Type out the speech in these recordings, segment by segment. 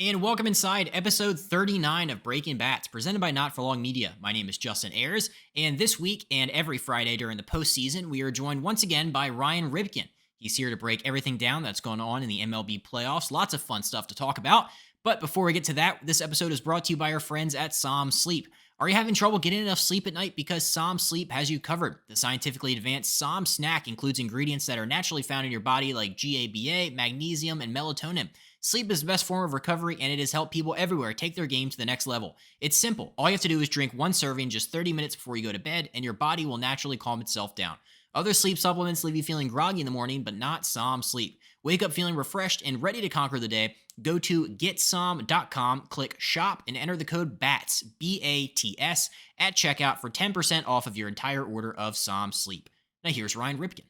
And welcome inside episode 39 of Breaking Bats, presented by Not For Long Media. My name is Justin Ayers, and this week and every Friday during the postseason, we are joined once again by Ryan Ripken. He's here to break everything down that's going on in the MLB playoffs. Lots of fun stuff to talk about. But before we get to that, this episode is brought to you by our friends at Som Sleep. Are you having trouble getting enough sleep at night? Because Som Sleep has you covered. The scientifically advanced Som snack includes ingredients that are naturally found in your body like GABA, magnesium, and melatonin. Sleep is the best form of recovery, and it has helped people everywhere take their game to the next level. It's simple. All you have to do is drink one serving just 30 minutes before you go to bed, and your body will naturally calm itself down. Other sleep supplements leave you feeling groggy in the morning, but not Som Sleep. Wake up feeling refreshed and ready to conquer the day. Go to getsom.com, click shop, and enter the code BATS, B-A-T-S, at checkout for 10% off of your entire order of Som Sleep. Now here's Ryan Ripken.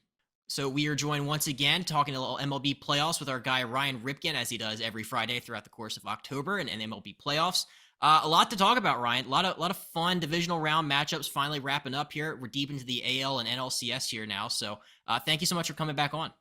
So we are joined once again talking a little MLB playoffs with our guy Ryan Ripken, as he does every Friday throughout the course of October and MLB playoffs. A lot to talk about, Ryan. A lot of fun divisional round matchups finally wrapping up here. We're deep into the AL and NLCS here now. So thank you so much for coming back on.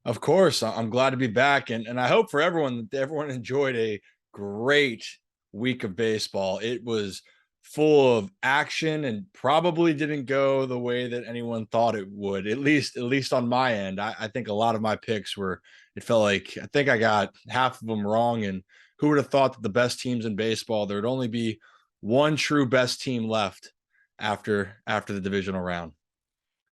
Of course, I'm glad to be back, and I hope for everyone that everyone enjoyed a great week of baseball. It was full of action and probably didn't go the way that anyone thought it would. At least on my end, I think a lot of my picks were. It felt like I think I got half of them wrong, and who would have thought that the best teams in baseball, there would only be one true best team left after the divisional round.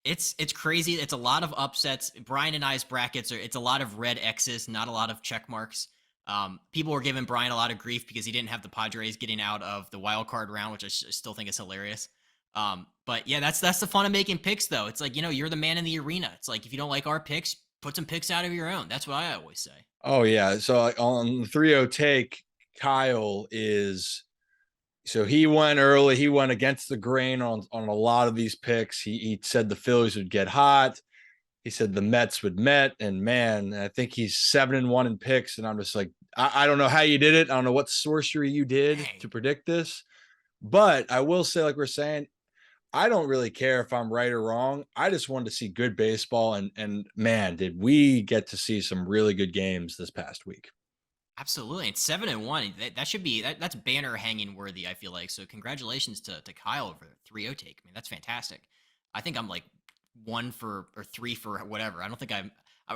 It's crazy. It's a lot of upsets. Brian and I's brackets it's a lot of red X's, not a lot of check marks. People were giving Brian a lot of grief because he didn't have the Padres getting out of the wild card round, which I still think is hilarious. But yeah, that's the fun of making picks, though. It's like, you're the man in the arena. It's like, if you don't like our picks, put some picks out of your own. That's what I always say. Oh yeah, so like on the 3-0 take, Kyle is so he went early. He went against the grain on a lot of these picks. He said the Phillies would get hot. He said the Mets would Met, and man, I think he's 7-1 in picks. And I'm just like, I don't know how you did it. I don't know what sorcery you did Dang. to predict this, but I will say, like we're saying, I don't really care if I'm right or wrong. I just wanted to see good baseball, and man, did we get to see some really good games this past week. Absolutely. It's 7-1. That should be that's banner hanging worthy, I feel like. So congratulations to Kyle over 3-0 take. I mean, that's fantastic. I think I'm like 1 for or 3 for whatever. I don't think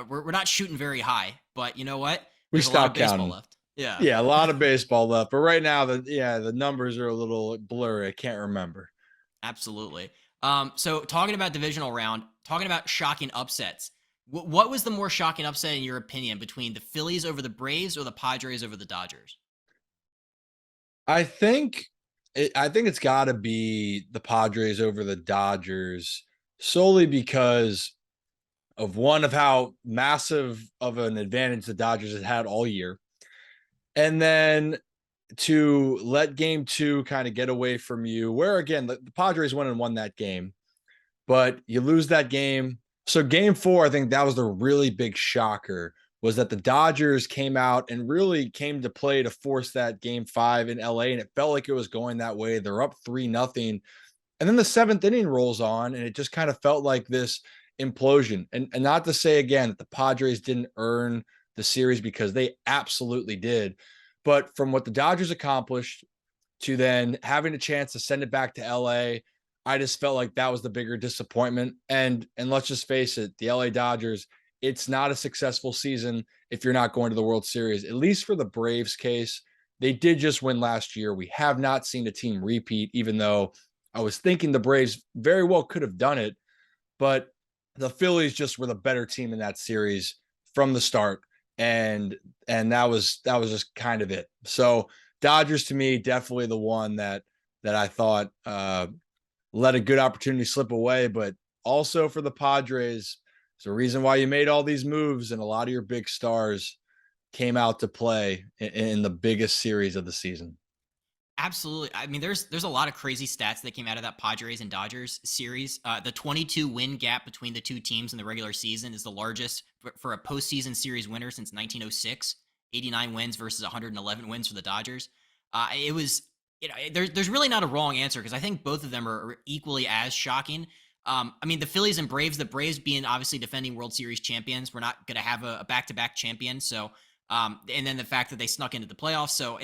we're not shooting very high, but you know what? We There's a lot of stopped baseball counting. left. Yeah. Yeah, a lot of baseball left, but right now the numbers are a little blurry. I can't remember. Absolutely. So talking about divisional round, talking about shocking upsets. What was the more shocking upset in your opinion between the Phillies over the Braves or the Padres over the Dodgers? I think it's got to be the Padres over the Dodgers solely because of how massive of an advantage the Dodgers had all year. And then to let game 2 kind of get away from you, where again the Padres went and won that game, but you lose that game. So game 4, I think that was the really big shocker, was that the Dodgers came out and really came to play to force that game 5 in LA. And it felt like it was going that way. They're up 3-0. And then the 7th inning rolls on, and it just kind of felt like this implosion. And not to say again that the Padres didn't earn the series, because they absolutely did. But from what the Dodgers accomplished to then having a chance to send it back to LA, I just felt like that was the bigger disappointment. And let's just face it, the LA Dodgers, it's not a successful season if you're not going to the World Series. At least for the Braves case, they did just win last year. We have not seen a team repeat, even though I was thinking the Braves very well could have done it, but the Phillies just were the better team in that series from the start. And that was just kind of it. So Dodgers to me, definitely the one that I thought let a good opportunity slip away. But also for the Padres, it's the reason why you made all these moves, and a lot of your big stars came out to play in the biggest series of the season. Absolutely. I mean, there's a lot of crazy stats that came out of that Padres and Dodgers series. The 22 win gap between the two teams in the regular season is the largest for a postseason series winner since 1906. 89 wins versus 111 wins for the Dodgers. It was, there's really not a wrong answer because I think both of them are equally as shocking. I mean, the Phillies and Braves, the Braves being obviously defending World Series champions, we're not going to have a back-to-back champion. So And then the fact that they snuck into the playoffs. So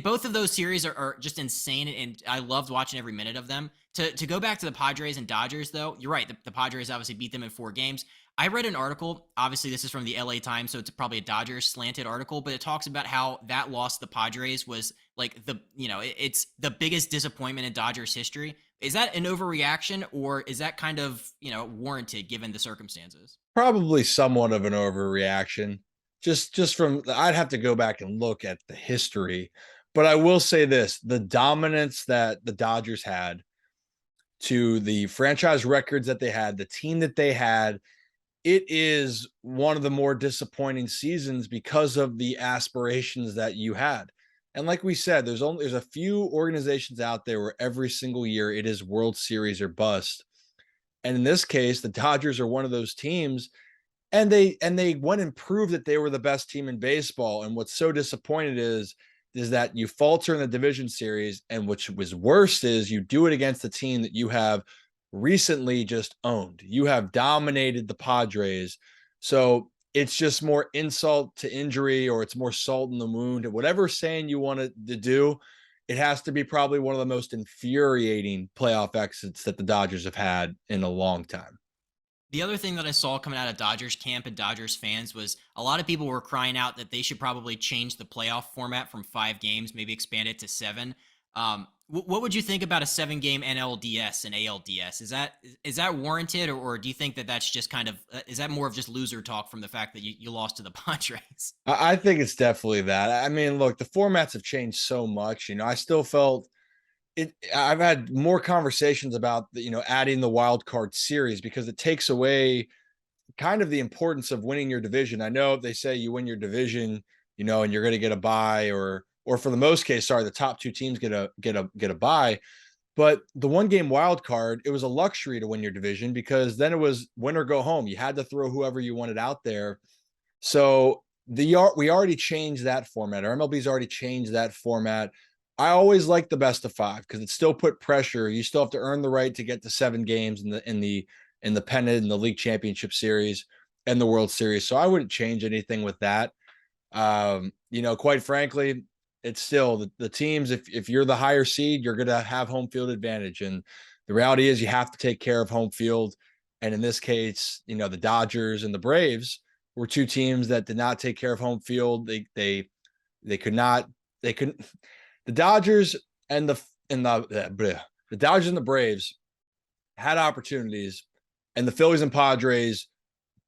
both of those series are just insane, and I loved watching every minute of them. To go back to the Padres and Dodgers, though, you're right. The Padres obviously beat them in 4 games. I read an article. Obviously, this is from the LA Times, so it's probably a Dodgers slanted article, but it talks about how that loss to the Padres was like it's the biggest disappointment in Dodgers history. Is that an overreaction, or is that kind of warranted given the circumstances? Probably somewhat of an overreaction. Just from I'd have to go back and look at the history, but I will say this, the dominance that the Dodgers had to the franchise records that they had, the team that they had, it is one of the more disappointing seasons because of the aspirations that you had. And like we said, there's a few organizations out there where every single year it is World Series or bust. And in this case, the Dodgers are one of those teams, and they went and proved that they were the best team in baseball. And what's so disappointed is that you falter in the division series, and which was worse is you do it against a team that you have recently just owned. You have dominated the Padres. So it's just more insult to injury, or it's more salt in the wound. Whatever saying you want to do, it has to be probably one of the most infuriating playoff exits that the Dodgers have had in a long time. The other thing that I saw coming out of Dodgers camp and Dodgers fans was a lot of people were crying out that they should probably change the playoff format from 5 games, maybe expand it to 7. What would you think about a 7-game NLDS and ALDS? Is that warranted, or do you think that that's just kind of is that more of just loser talk from the fact that you lost to the Padres? I think it's definitely that. I mean, look, the formats have changed so much. I still felt it. I've had more conversations about adding the wild card series because it takes away kind of the importance of winning your division. I know they say you win your division, and you're going to get a bye, or for the most case, sorry, the top 2 teams get a bye. But the 1-game wild card, it was a luxury to win your division because then it was win or go home. You had to throw whoever you wanted out there. So we already changed that format. Our MLB's already changed that format. I always like the best of 5 because it still put pressure. You still have to earn the right to get to 7 games in the pennant and the league championship series and the World Series. So I wouldn't change anything with that. Quite frankly, it's still the teams. If you're the higher seed, you're going to have home field advantage. And the reality is you have to take care of home field. And in this case, the Dodgers and the Braves were 2 teams that did not take care of home field. They couldn't. The Dodgers and the Dodgers and the Braves had opportunities, and the Phillies and Padres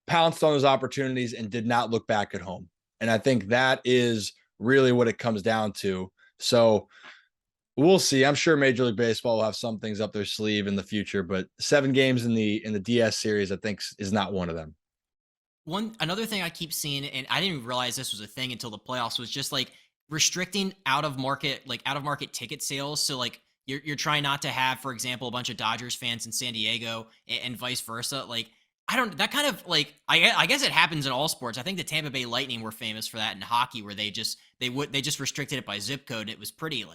pounced on those opportunities and did not look back at home. And I think that is really what it comes down to. So we'll see. I'm sure Major League Baseball will have some things up their sleeve in the future, but 7 games in the DS series, I think, is not one of them. Another thing I keep seeing, and I didn't even realize this was a thing until the playoffs, was just like restricting out of market ticket sales. So like you're trying not to have, for example, a bunch of Dodgers fans in San Diego and vice versa. Like that kind of like I guess it happens in all sports. I think the Tampa Bay Lightning were famous for that in hockey, where they just restricted it by zip code. It was pretty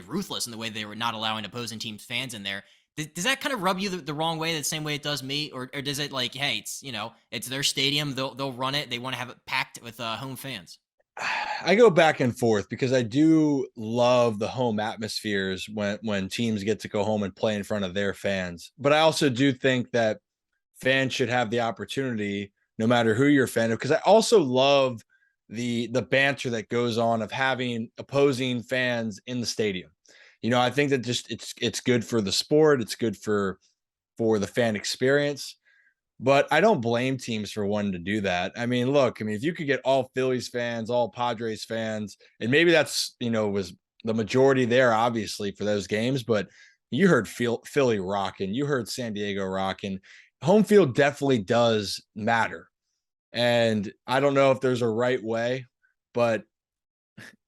ruthless in the way they were not allowing opposing teams fans in there. Does that kind of rub you the wrong way, the same way it does me, or does it like, hey, it's their stadium, they'll run it, they want to have it packed with home fans? I go back and forth because I do love the home atmospheres when teams get to go home and play in front of their fans. But I also do think that fans should have the opportunity, no matter who you're a fan of, because I also love the banter that goes on of having opposing fans in the stadium. I think that just it's good for the sport, it's good for the fan experience. But I don't blame teams for wanting to do that. I mean, look, if you could get all Phillies fans, all Padres fans, and maybe that's, was the majority there, obviously, for those games, but you heard Philly rocking, you heard San Diego rocking. Home field definitely does matter. And I don't know if there's a right way, but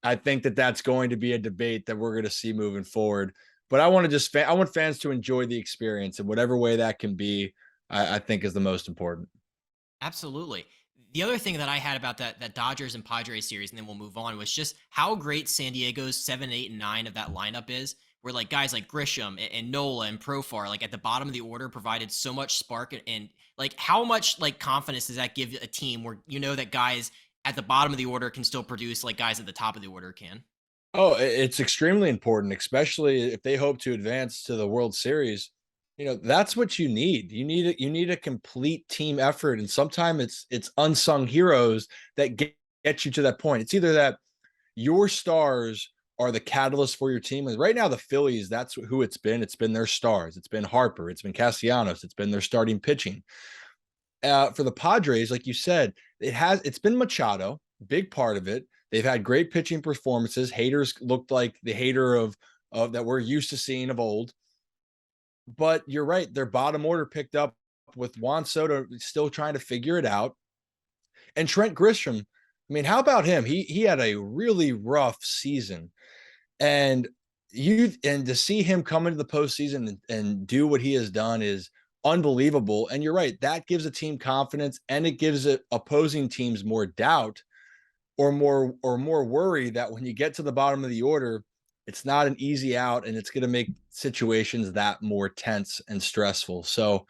I think that that's going to be a debate that we're going to see moving forward. But I want fans to enjoy the experience in whatever way that can be. I think is the most important. Absolutely. The other thing that I had about that Dodgers and Padres series, and then we'll move on, was just how great San Diego's 7, 8, and 9 of that lineup is. Where like guys like Grisham and Nola and Profar, like at the bottom of the order, provided so much spark, and like how much like confidence does that give a team where that guys at the bottom of the order can still produce like guys at the top of the order can. Oh, it's extremely important, especially if they hope to advance to the World Series. That's what you need. You need a complete team effort, and sometimes it's unsung heroes that get you to that point. It's either that your stars are the catalyst for your team. And right now, the Phillies, that's who it's been. It's been their stars. It's been Harper. It's been Castellanos. It's been their starting pitching. For the Padres, like you said, it's been Machado, big part of it. They've had great pitching performances. Haters looked like the hater of that we're used to seeing of old. But you're right, their bottom order picked up with Juan Soto still trying to figure it out. And Trent Grisham, I mean, how about him? He had a really rough season. And to see him come into the postseason and do what he has done is unbelievable. And you're right, that gives a team confidence, and it gives opposing teams more doubt or more worry that when you get to the bottom of the order, it's not an easy out, and it's going to make situations that more tense and stressful. So,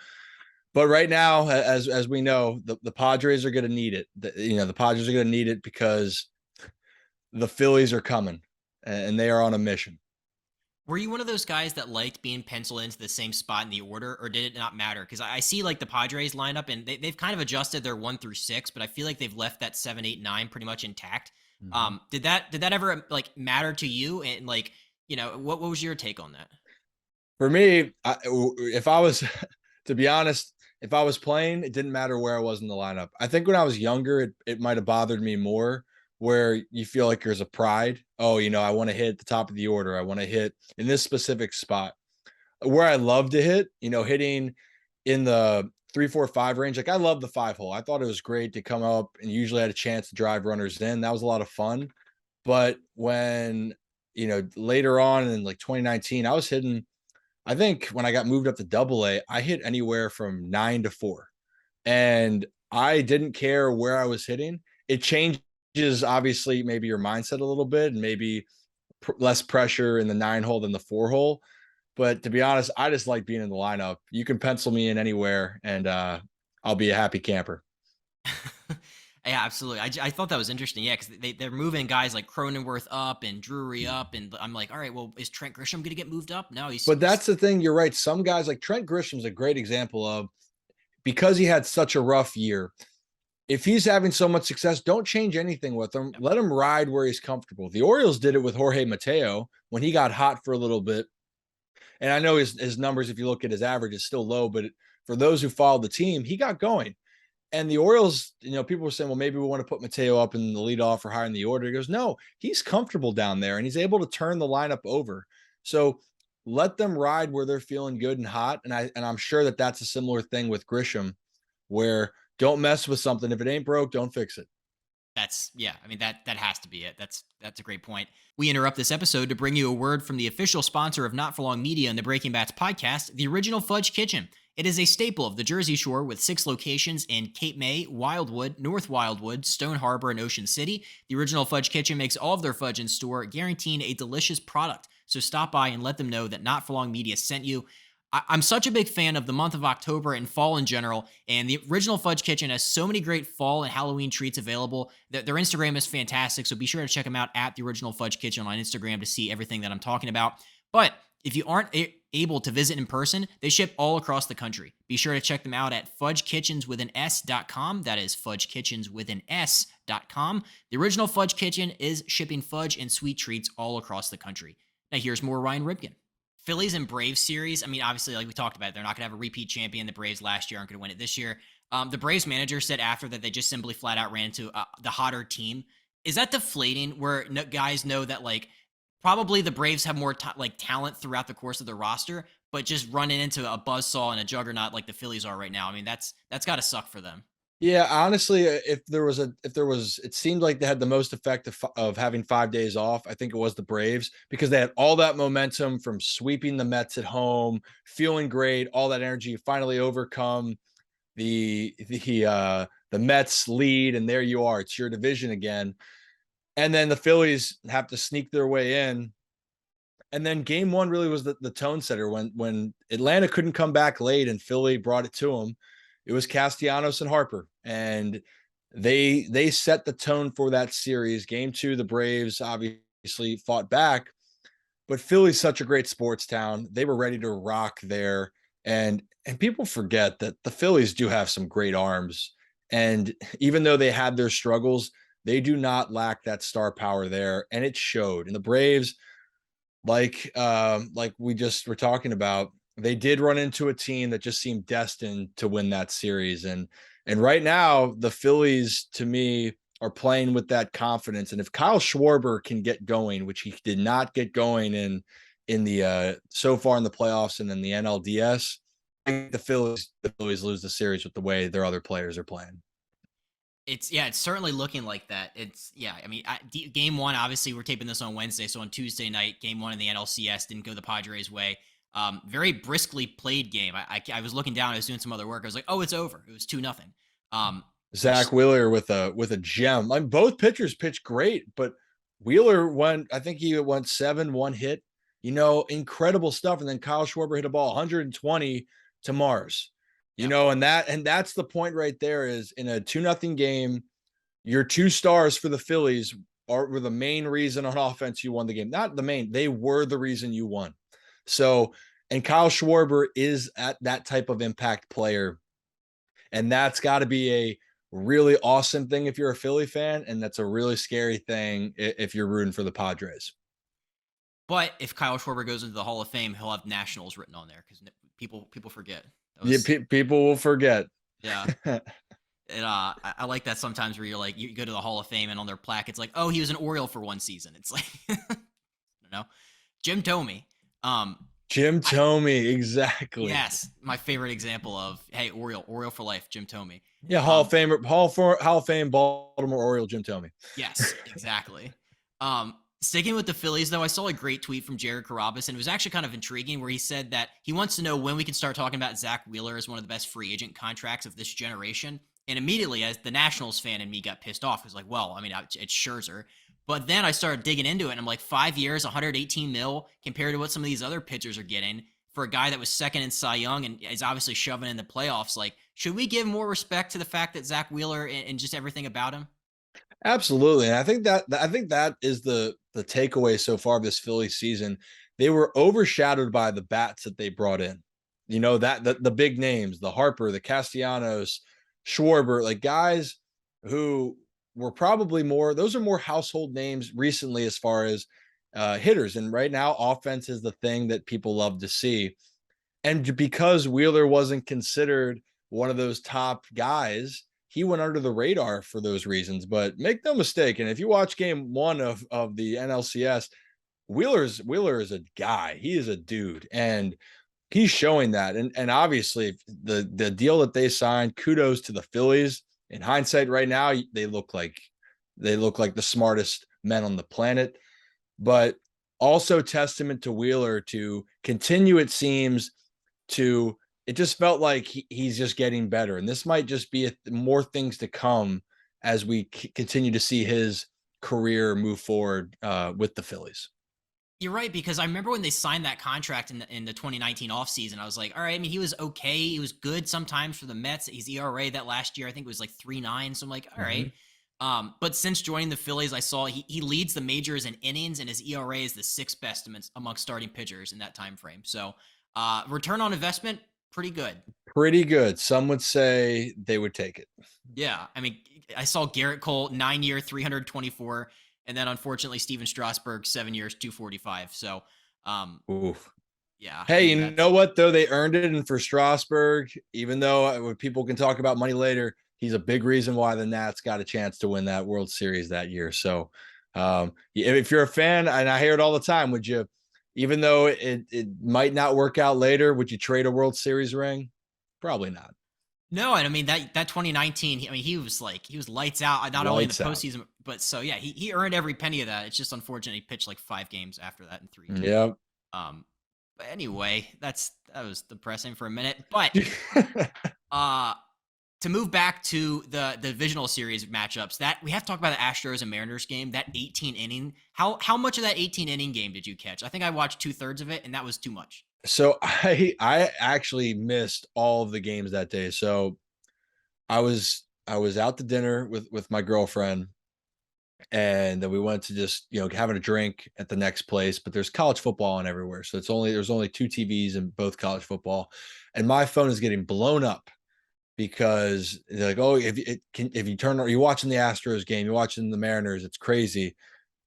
but right now, as we know, the Padres are going to need it. The Padres are going to need it because the Phillies are coming, and they are on a mission. Were you one of those guys that liked being penciled into the same spot in the order, or did it not matter? Because I see like the Padres lineup, and they've kind of adjusted their 1 through 6, but I feel like they've left that 7, 8, 9 pretty much intact. Mhm. Did that ever like matter to you? And like, what was your take on that? For me, if I was, to be honest, if I was playing, it didn't matter where I was in the lineup. I think when I was younger, it might have bothered me more, where you feel like there's a pride. Oh, I want to hit at the top of the order. I want to hit in this specific spot. Where I love to hit, hitting in the 3, 4, 5 range. Like I love the 5 hole. I thought it was great to come up and usually had a chance to drive runners in. That was a lot of fun. But when, later on in like 2019, I was hitting, I think when I got moved up to AA, I hit anywhere from 9 to 4. And I didn't care where I was hitting. It changes obviously maybe your mindset a little bit, and maybe less pressure in the 9 hole than the 4 hole. But to be honest, I just like being in the lineup. You can pencil me in anywhere, and I'll be a happy camper. Yeah, absolutely. I thought that was interesting. Yeah, because they're moving guys like Cronenworth up and Drury up, and I'm like, all right, well, is Trent Grisham going to get moved up? No, But he's that's the thing. You're right. Some guys like Trent Grisham's a great example of, because he had such a rough year. If he's having so much success, don't change anything with him. Let him ride where he's comfortable. The Orioles did it with Jorge Mateo when he got hot for a little bit. And I know his numbers, if you look at his average, is still low, but for those who followed the team, he got going. And the Orioles, people were saying, well, maybe we want to put Mateo up in the leadoff or higher in the order. He goes, no, he's comfortable down there, and he's able to turn the lineup over. So let them ride where they're feeling good and hot. And I'm sure that that's a similar thing with Grisham, where don't mess with something. If it ain't broke, don't fix it. That's yeah. I mean that has to be it. That's a great point. We interrupt this episode to bring you a word from the official sponsor of Not For Long Media and the Breaking Bats podcast, the Original Fudge Kitchen. It is a staple of the Jersey Shore with 6 locations in Cape May, Wildwood, North Wildwood, Stone Harbor, and Ocean City. The Original Fudge Kitchen makes all of their fudge in store, guaranteeing a delicious product. So stop by and let them know that Not For Long Media sent you. I'm such a big fan of the month of October and fall in general, and the Original Fudge Kitchen has so many great fall and Halloween treats available. Their Instagram is fantastic, so be sure to check them out at the Original Fudge Kitchen on Instagram to see everything that I'm talking about. But if you aren't able to visit in person, they ship all across the country. Be sure to check them out at fudgekitchenswithanS.com. That is fudgekitchenswithanS.com. The Original Fudge Kitchen is shipping fudge and sweet treats all across the country. Now here's more Ryan Ripken. Phillies and Braves series. I mean, obviously, like we talked about, they're not going to have a repeat champion. The Braves last year aren't going to win it this year. The Braves manager said after that they just simply flat out ran into the hotter team. Is that deflating? Where guys know that like probably the Braves have more talent throughout the course of their roster, but just running into a buzzsaw and a juggernaut like the Phillies are right now. I mean, that's got to suck for them. Yeah, honestly, it seemed like they had the most effect of having 5 days off. I think it was the Braves, because they had all that momentum from sweeping the Mets at home, feeling great, all that energy, finally overcome the Mets lead, and there you are. It's your division again. And then the Phillies have to sneak their way in. And then game one really was the tone setter when Atlanta couldn't come back late and Philly brought it to them. It was Castellanos and Harper. And They set the tone for that series. Game 2, the Braves obviously fought back, but Philly's such a great sports town. They were ready to rock there. And people forget that the Phillies do have some great arms. And even though they had their struggles, they do not lack that star power there. And it showed. And the Braves, like we just were talking about, they did run into a team that just seemed destined to win that series. And right now, the Phillies, to me, are playing with that confidence. And if Kyle Schwarber can get going, which he did not get going in the so far in the playoffs and in the NLDS, I think the Phillies lose the series with the way their other players are playing. It's certainly looking like that. I mean, game one, obviously, we're taping this on Wednesday, so on Tuesday night, game one in the NLCS didn't go the Padres' way. Very briskly played game. I was looking down, I was doing some other work. I was like, oh, it's over. It was 2-0. Zach Wheeler with a gem. I mean, both pitchers pitched great, but Wheeler went. I think he went 7, 1 hit. Incredible stuff. And then Kyle Schwarber hit a ball 120 to Mars. Yeah. And that's the point right there. Is in a 2-0 game, your 2 stars for the Phillies were the main reason on offense you won the game. Not the main, they were the reason you won. So, and Kyle Schwarber is at that type of impact player, and that's got to be a really awesome thing if you're a Philly fan, and that's a really scary thing if you're rooting for the Padres. But if Kyle Schwarber goes into the Hall of Fame, he'll have Nationals written on there because people forget. People will forget. Yeah. And I like that sometimes where you're like, you go to the Hall of Fame and on their plaque, it's like, oh, he was an Oriole for 1 season. It's like, I don't know. Jim Thome. Jim Thome, exactly. Yes, my favorite example of, hey, Oriole for life, Jim Thome. Yeah, Hall of Fame, Baltimore Oriole, Jim Thome. Yes, exactly. Sticking with the Phillies, though, I saw a great tweet from Jared Carrabis, and it was actually kind of intriguing, where he said that he wants to know when we can start talking about Zach Wheeler as one of the best free agent contracts of this generation. And immediately, as the Nationals fan in me got pissed off, I was like, well, I mean, it's Scherzer. But then I started digging into it, and I'm like, 5 years, 118 mil, compared to what some of these other pitchers are getting for a guy that was second in Cy Young and is obviously shoving in the playoffs. Like, should we give more respect to the fact that Zach Wheeler and just everything about him? Absolutely. And I think that is the takeaway so far of this Philly season. They were overshadowed by the bats that they brought in. That the big names, the Harper, the Castellanos, Schwarber, like guys who were probably those are more household names recently as far as hitters. And right now, offense is the thing that people love to see. And because Wheeler wasn't considered one of those top guys, he went under the radar for those reasons. But make no mistake, and if you watch game 1 of the NLCS, Wheeler is a guy. He is a dude, and he's showing that. And obviously the deal that they signed, kudos to the Phillies. In hindsight, right now, they look like the smartest men on the planet. But also testament to Wheeler to continue, it seems, it just felt like he's just getting better. And this might just be more things to come as we continue to see his career move forward with the Phillies. You're right, because I remember when they signed that contract in the 2019 offseason, I was like, all right, I mean, he was okay. He was good sometimes for the Mets. His ERA that last year, I think it was like 3.9. So I'm like, all right. But since joining the Phillies, I saw he leads the majors in innings, and his ERA is the 6th best amongst starting pitchers in that time frame. So return on investment, pretty good. Pretty good. Some would say they would take it. Yeah. I mean, I saw Garrett Cole, 9-year, 324. And then unfortunately, Steven Strasburg, 7 years, 245. So, Oof. Yeah. Hey, you know what, though? They earned it. And for Strasburg, even though people can talk about money later, he's a big reason why the Nats got a chance to win that World Series that year. So if you're a fan, and I hear it all the time, would you, even though it might not work out later, would you trade a World Series ring? Probably not. No, and I mean that 2019. He was lights out. Not only in the postseason, but so yeah, he earned every penny of that. It's just unfortunate he pitched like 5 games after that in 3. Yeah. But anyway, that was depressing for a minute. But to move back to the divisional series matchups, that we have to talk about the Astros and Mariners game. That 18 inning. How much of that 18 inning game did you catch? I think I watched 2/3 of it, and that was too much. So I actually missed all of the games that day. So I was I was out to dinner with my girlfriend, and then we went to just having a drink at the next place. But there's college football on everywhere, so there's only two TVs in both college football, and my phone is getting blown up because they're like, oh, if you turn on, you're watching the Astros game, you're watching the Mariners, it's crazy.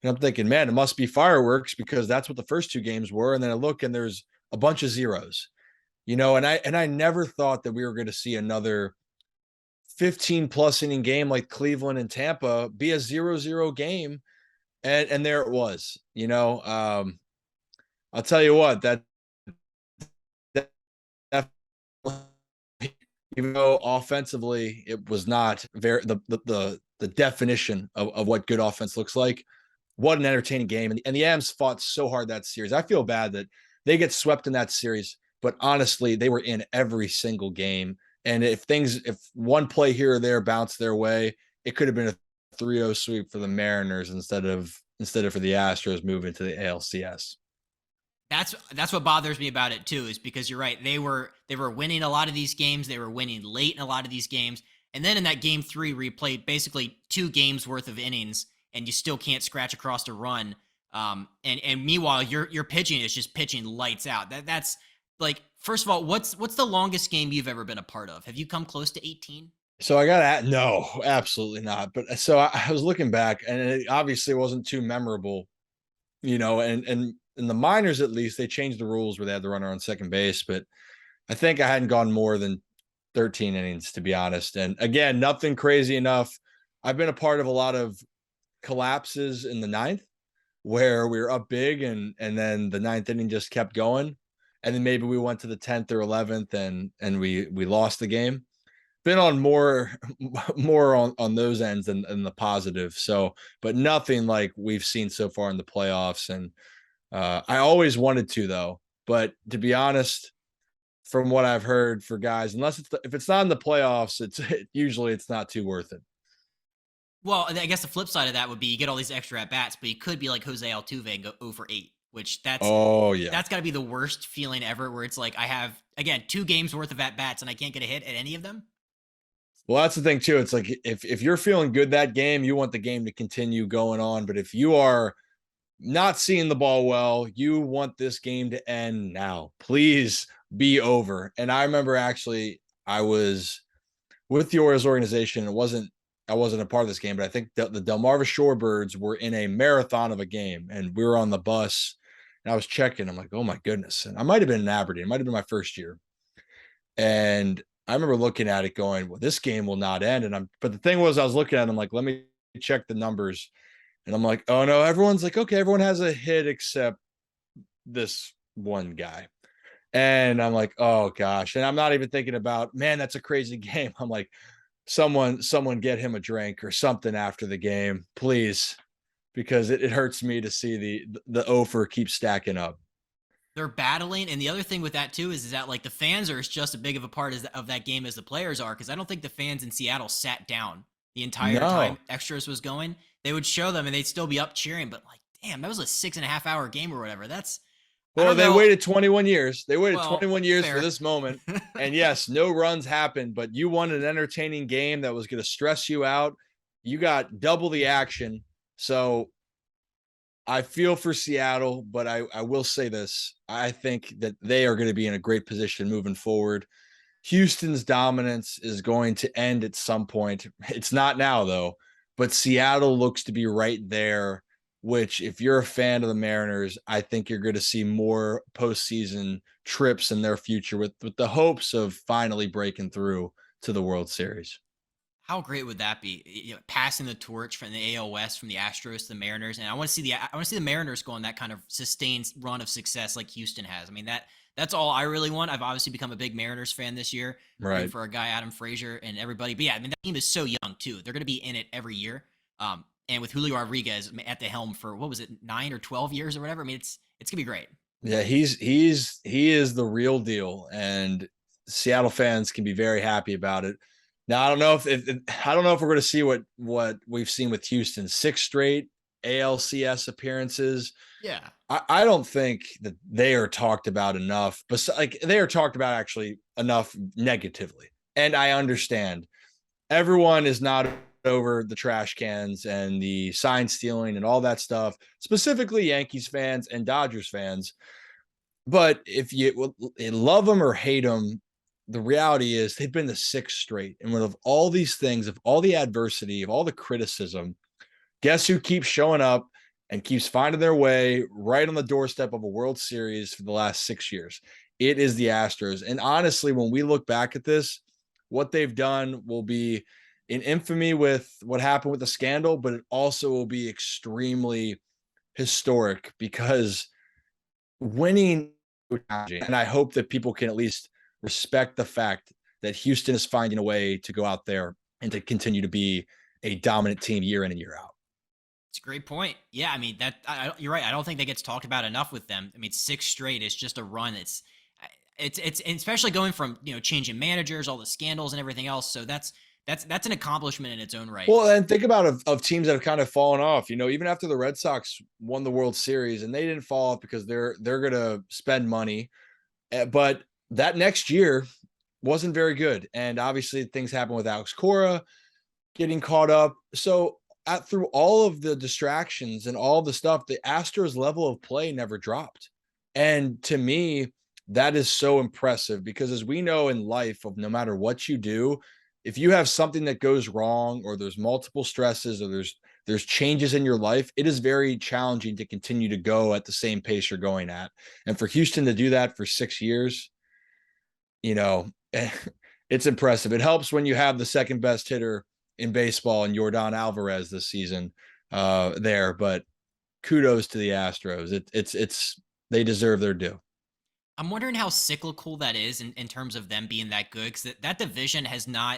And I'm thinking, man, it must be fireworks because that's what the first two games were. And then I look and there's a bunch of zeros, and I never thought that we were going to see another 15 plus inning game like Cleveland and Tampa be a 0-0 game. And there it was, I'll tell you what, that even though offensively it was not very the definition of what good offense looks like. What an entertaining game. And the Ams fought so hard that series. I feel bad that they get swept in that series, but honestly, they were in every single game. And if one play here or there bounced their way, it could have been a 3-0 sweep for the Mariners instead of for the Astros moving to the ALCS. That's what bothers me about it too, is because you're right. They were winning a lot of these games. They were winning late in a lot of these games. And then in that game 3, where you played basically 2 games worth of innings and you still can't scratch across a run. And meanwhile, your pitching is just pitching lights out. That's like, first of all, what's the longest game you've ever been a part of? Have you come close to 18? So I got no, absolutely not. But so I was looking back, and it obviously wasn't too memorable, and in the minors, at least, they changed the rules where they had the runner on second base. But I think I hadn't gone more than 13 innings, to be honest. And again, nothing crazy enough. I've been a part of a lot of collapses in the ninth where we were up big and then the ninth inning just kept going. And then maybe we went to the 10th or 11th and we lost the game. Been on more on those ends than the positive. So, but nothing like we've seen so far in the playoffs. And I always wanted to, though. But to be honest, from what I've heard for guys, if it's not in the playoffs, usually it's not too worth it. Well, I guess the flip side of that would be you get all these extra at bats, but you could be like Jose Altuve and go 0 for 8, which that's got to be the worst feeling ever. Where it's like I have again 2 games worth of at bats and I can't get a hit at any of them. Well, that's the thing too. It's like if you're feeling good that game, you want the game to continue going on. But if you are not seeing the ball well, you want this game to end now. Please be over. And I remember actually I was with the Orioles organization. I wasn't a part of this game, but I think the Delmarva Shorebirds were in a marathon of a game, and we were on the bus. And I was checking. I'm like, oh my goodness. And I might have been in Aberdeen. It might have been my first year. And I remember looking at it going, well, this game will not end. But the thing was, I was looking at it, I'm like, let me check the numbers. And I'm like, oh no, everyone's like, okay, everyone has a hit except this one guy. And I'm like, oh gosh. And I'm not even thinking about, man, that's a crazy game. I'm like, someone get him a drink or something after the game, please, because it hurts me to see the offer keep stacking up. They're battling, and the other thing with that too is that like the fans are just as big of a part of that game as the players are, because I don't think the fans in Seattle sat down the entire time extras was going. They would show them and they'd still be up cheering, but like, damn, that was a 6.5-hour game or whatever. They waited 21 years. They waited 21 years fair. for this moment. And yes, no runs happened, but you won an entertaining game that was going to stress you out. You got double the action. So I feel for Seattle, but I will say this. I think that they are going to be in a great position moving forward. Houston's dominance is going to end at some point. It's not now, though, but Seattle looks to be right there, which if you're a fan of the Mariners, I think you're going to see more postseason trips in their future with the hopes of finally breaking through to the World Series. How great would that be? Passing the torch from the AL West, from the Astros to the Mariners, and I want to see the Mariners go on that kind of sustained run of success like Houston has. I mean, that's all I really want. I've obviously become a big Mariners fan this year, right? For a guy Adam Frazier and everybody. But yeah, I mean, that team is so young too. They're going to be in it every year. And with Julio Rodriguez at the helm for what was it, 9 or 12 years or whatever. I mean, it's gonna be great. Yeah, he is the real deal, and Seattle fans can be very happy about it. Now, I don't know if we're going to see what we've seen with Houston, 6 straight ALCS appearances. Yeah, I don't think that they are talked about enough, but like they are talked about actually enough negatively. And I understand everyone is not over the trash cans and the sign stealing and all that stuff, specifically Yankees fans and Dodgers fans. But if you love them or hate them, the reality is they've been the sixth straight. And with all these things, of all the adversity, of all the criticism, guess who keeps showing up and keeps finding their way right on the doorstep of a World Series for the last 6 years? It is the Astros. And honestly, when we look back at this, what they've done will be in infamy with what happened with the scandal, but it also will be extremely historic because winning, and I hope that people can at least respect the fact that Houston is finding a way to go out there and to continue to be a dominant team year in and year out. It's a great point. Yeah, I mean you're right. I don't think that gets talked about enough with them. I mean, six straight is just a run. It's especially going from changing managers, all the scandals and everything else. So that's an accomplishment in its own right. Well, and think about of teams that have kind of fallen off. Even after the Red Sox won the World Series, and they didn't fall off because they're going to spend money, but that next year wasn't very good. And obviously, things happened with Alex Cora getting caught up. So through all of the distractions and all the stuff, the Astros level of play never dropped. And to me, that is so impressive because as we know in life, of no matter what you do, if you have something that goes wrong or there's multiple stresses or there's changes in your life, it is very challenging to continue to go at the same pace you're going at. And for Houston to do that for 6 years, it's impressive. It helps when you have the second best hitter in baseball and Yordan Alvarez this season there, but kudos to the Astros. It's they deserve their due. I'm wondering how cyclical that is in terms of them being that good, because that division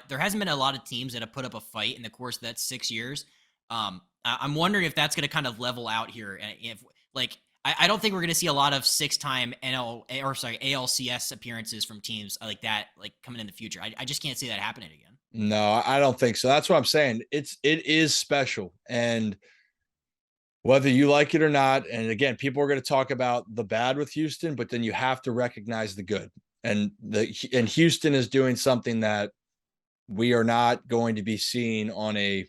there hasn't been a lot of teams that have put up a fight in the course of that 6 years. I'm wondering if that's going to kind of level out here. If I don't think we're going to see a lot of 6-time ALCS appearances from teams like that, coming in the future. I just can't see that happening again. No, I don't think so. That's what I'm saying. It is special. And whether you like it or not, and again, people are going to talk about the bad with Houston, but then you have to recognize the good. And Houston is doing something that we are not going to be seeing on a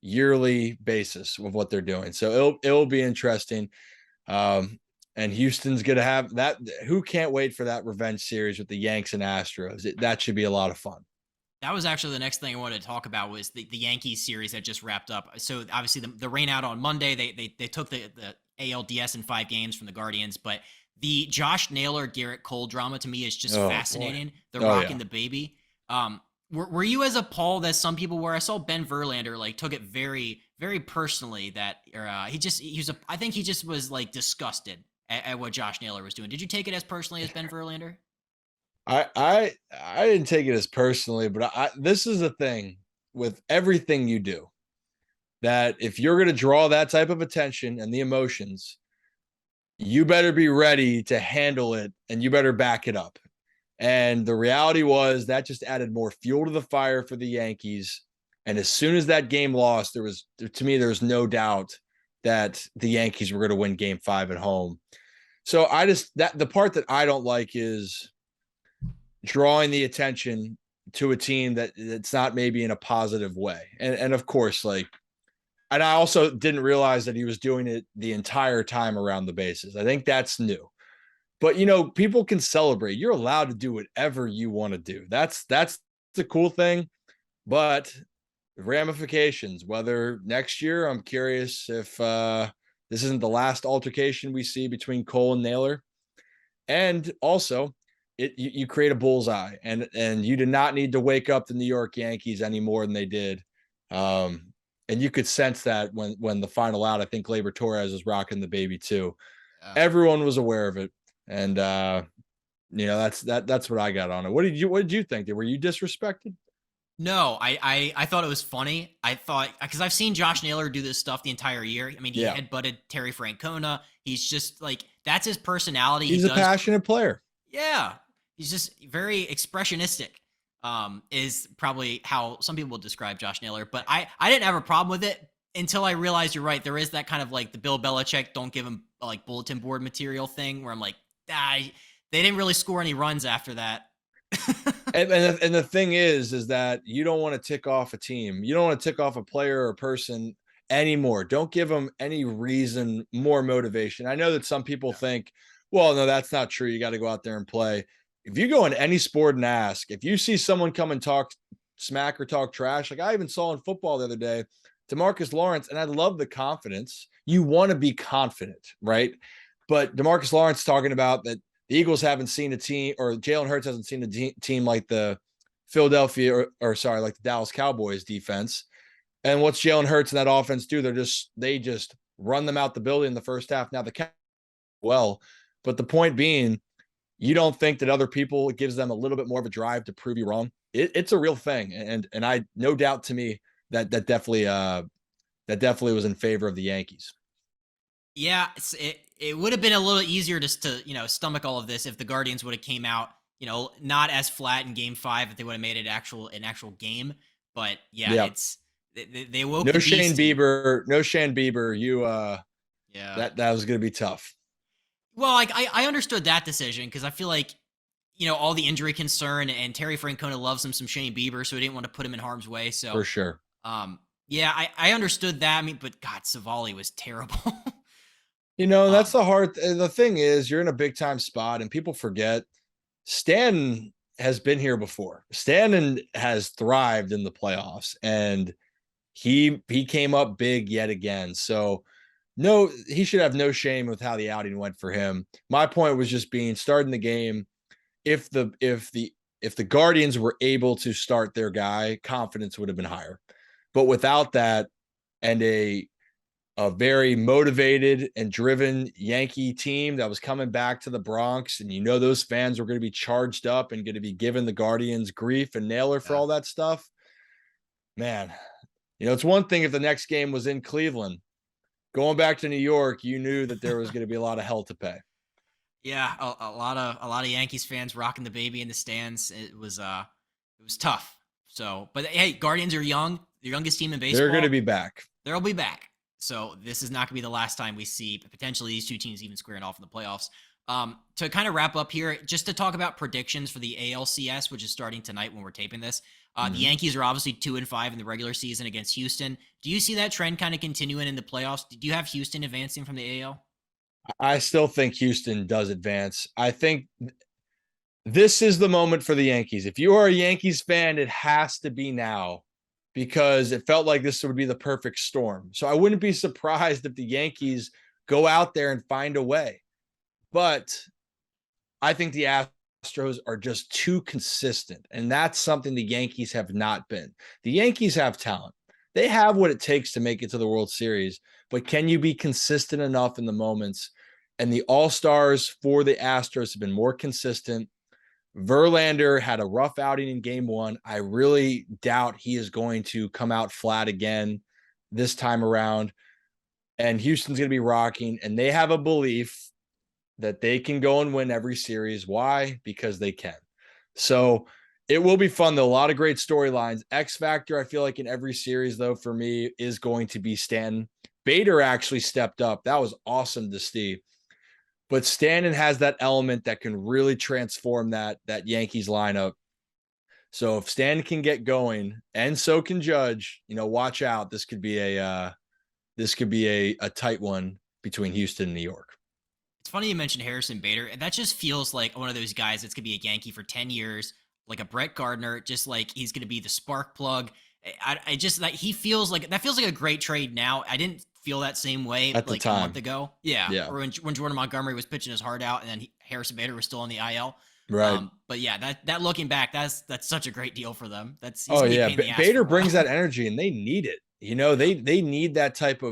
yearly basis with what they're doing. So it'll be interesting. And Houston's going to have that. Who can't wait for that revenge series with the Yanks and Astros? That should be a lot of fun. That was actually the next thing I wanted to talk about was the Yankees series that just wrapped up. So obviously the rain out on Monday, they took the ALDS in 5 games from the Guardians, but the Josh Naylor, Garrett Cole drama to me is just fascinating. Boy. The rocking the baby. Were you as appalled as some people were? I saw Ben Verlander took it very, very personally that I think he just was disgusted at what Josh Naylor was doing. Did you take it as personally as Ben Verlander? I didn't take it as personally, but this is the thing with everything you do, that if you're going to draw that type of attention and the emotions, you better be ready to handle it and you better back it up. And the reality was that just added more fuel to the fire for the Yankees. And as soon as that game lost, there was no doubt that the Yankees were going to win Game 5 at home. So the part that I don't like is drawing the attention to a team that's not maybe in a positive way. And of course, and I also didn't realize that he was doing it the entire time around the bases. I think that's new. But people can celebrate. You're allowed to do whatever you want to do. That's the cool thing. But ramifications, whether next year, I'm curious if this isn't the last altercation we see between Cole and Naylor. And also, you create a bullseye, and you did not need to wake up the New York Yankees any more than they did. And you could sense that when the final out, I think Gleyber Torres was rocking the baby too. Everyone was aware of it. And that's what I got on it. What did you think? Were you disrespected? No, I thought it was funny. I thought, because I've seen Josh Naylor do this stuff the entire year. I mean, he headbutted Terry Francona. He's just that's his personality. He's a passionate player. Yeah. He's just very expressionistic, is probably how some people describe Josh Naylor. But I didn't have a problem with it until I realized you're right. There is that kind of the Bill Belichick, don't give him bulletin board material thing where I'm they didn't really score any runs after that. And the thing is that you don't want to tick off a team. You don't want to tick off a player or a person anymore. Don't give them any reason, more motivation. I know that some people think, well, no, that's not true. You got to go out there and play. If you go in any sport and ask, if you see someone come and talk smack or talk trash, like I even saw in football the other day, DeMarcus Lawrence, and I love the confidence. You want to be confident, right? But DeMarcus Lawrence talking about that the Eagles haven't seen a team, or Jalen Hurts hasn't seen a team like the Philadelphia, or sorry, like the Dallas Cowboys defense. And what's Jalen Hurts and that offense do? They just run them out the building in the first half. Now the well, but the point being, you don't think that other people, it gives them a little bit more of a drive to prove you wrong. It's a real thing, and I, no doubt to me that definitely was in favor of the Yankees. Yeah, it would have been a little easier just to stomach all of this if the Guardians would have came out not as flat in Game 5, if they would have made it an actual game. But yeah. It's they woke no the Shane beast. Bieber, no Shane Bieber. Yeah, that was going to be tough. Well, like I understood that decision because I feel like all the injury concern, and Terry Francona loves him some Shane Bieber, so he didn't want to put him in harm's way. So for sure. Yeah, I understood that. I mean, but God, Savali was terrible. That's the thing is, you're in a big time spot and people forget Stanton has been here before. Stanton has thrived in the playoffs and he came up big yet again. So no, he should have no shame with how the outing went for him. My point was just starting the game. If the Guardians were able to start their guy, confidence would have been higher. But without that, and a very motivated and driven Yankee team that was coming back to the Bronx, and those fans were going to be charged up and going to be giving the Guardians grief and Naylor for all that stuff. Man, it's one thing if the next game was in Cleveland. Going back to New York, you knew that there was going to be a lot of hell to pay. Yeah, a lot of Yankees fans rocking the baby in the stands. It was tough. So, but hey, Guardians are young, the youngest team in baseball. They're going to be back. They'll be back. So this is not going to be the last time we see potentially these two teams even squaring off in the playoffs. To kind of wrap up here, just to talk about predictions for the ALCS, which is starting tonight when we're taping this. The Yankees are obviously 2-5 in the regular season against Houston. Do you see that trend kind of continuing in the playoffs? Do you have Houston advancing from the AL? I still think Houston does advance. I think this is the moment for the Yankees. If you are a Yankees fan, it has to be now, because it felt like this would be the perfect storm. So I wouldn't be surprised if the Yankees go out there and find a way. But I think the Astros are just too consistent, and that's something the Yankees have not been. The Yankees have talent. They have what it takes to make it to the World Series, but can you be consistent enough in the moments? And the All-Stars for the Astros have been more consistent. Verlander had a rough outing in Game 1. I really doubt he is going to come out flat again this time around. And Houston's going to be rocking, and they have a belief that they can go and win every series. Why? Because they can. So it will be fun, though. A lot of great storylines. X factor, I feel like in every series, though, for me, is going to be Stanton. Bader actually stepped up. That was awesome to see. But Stanton has that element that can really transform that Yankees lineup. So if Stanton can get going, and so can Judge, watch out. This could be a tight one between Houston and New York. It's funny you mentioned Harrison Bader. That just feels like one of those guys that's going to be a Yankee for 10 years, like a Brett Gardner, just like he's going to be the spark plug. I just like, he feels like that feels like a great trade now. I didn't feel that same way at the like time. A month ago. Yeah. Or when Jordan Montgomery was pitching his heart out, and then Harrison Bader was still on the IL. Right. But yeah, that looking back, that's such a great deal for them. Bader brings that energy, and they need it. They need that type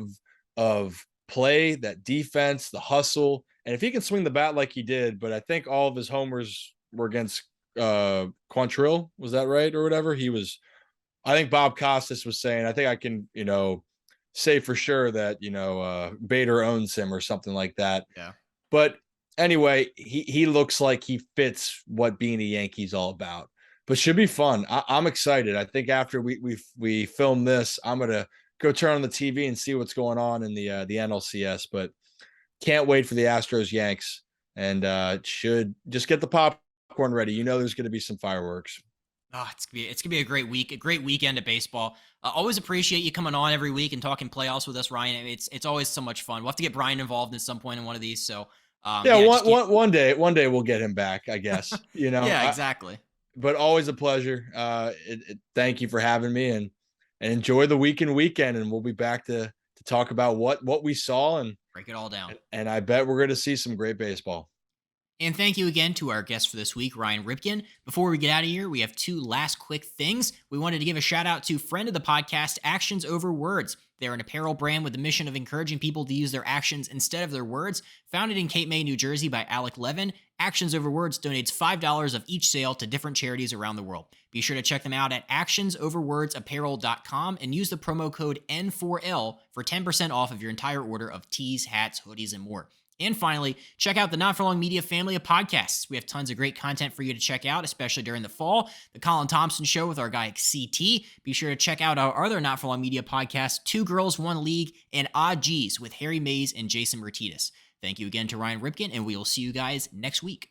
of play, that defense, the hustle. And if he can swing the bat like he did, but I think all of his homers were against Quantrill, was that right, or whatever? I think Bob Costas was saying, I think I can, say for sure that, Bader owns him or something like that. Yeah. But anyway, he looks like he fits what being a Yankee's all about. But should be fun. I'm excited. I think after we film this, I'm gonna go turn on the TV and see what's going on in the NLCS. But can't wait for the Astros Yanks, and should just get the popcorn ready. There's going to be some fireworks. Oh, it's gonna be a great week, a great weekend of baseball. Always appreciate you coming on every week and talking playoffs with us, Ryan. I mean, it's always so much fun. We'll have to get Brian involved at some point in one of these. So, Yeah, yeah, just get, one day we'll get him back, I guess. yeah, exactly. But always a pleasure. Thank you for having me, and enjoy the weekend, and we'll be back to talk about what we saw, Break it all down. and I bet we're going to see some great baseball. And thank you again to our guest for this week, Ryan Ripken. Before we get out of here, we have two last quick things. We wanted to give a shout out to friend of the podcast, Actions Over Words. They're an apparel brand with the mission of encouraging people to use their actions instead of their words. Founded in Cape May, New Jersey by Alec Levin, Actions Over Words donates $5 of each sale to different charities around the world. Be sure to check them out at actionsoverwordsapparel.com and use the promo code N4L for 10% off of your entire order of tees, hats, hoodies, and more. And finally, check out the Not For Long Media family of podcasts. We have tons of great content for you to check out, especially during the fall. The Colin Thompson Show with our guy CT. Be sure to check out our other Not For Long Media podcasts, Two Girls, One League, and Odd G's with Harry Mays and Jason Martinez. Thank you again to Ryan Ripken, and we will see you guys next week.